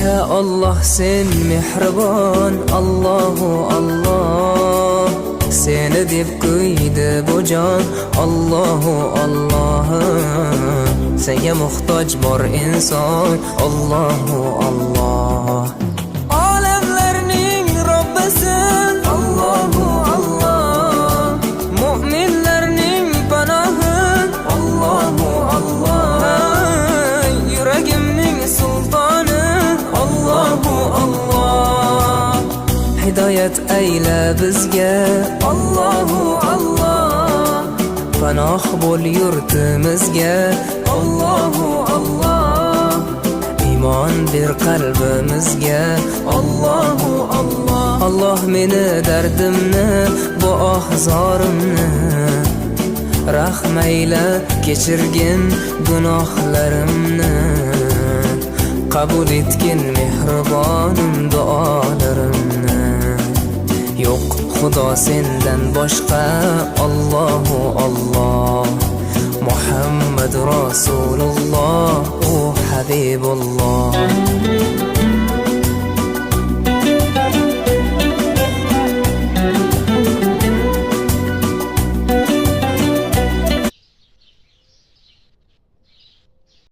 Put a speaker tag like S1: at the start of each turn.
S1: Ya Allah sen mehribon, Allahu Allah. Seni deb kuydi bu jon, Allahu Allah. Senga muhtoj bor inson, Allahu Allah. Olamlarning Robbisin, Allahu Allah. Mu'minlarning panohi, Allahu Allah. Yuragimning sultoni, Allahu Allah. Hidoyat ayla bizga, Allahu Allah. Panoh bo'l yurtimizga, Allahu Allah. Iymon ber qalbimizga, Allahu Allah. Allah meni dardimni, bu ohzorimni rahmayla kechirgin gunohlarimni. Qabul etgin mehribonim duolarimni. Yo'q Xudo sendan boshqa, Allahu Allah. Muhammad Rasululloh, u Habibulloh.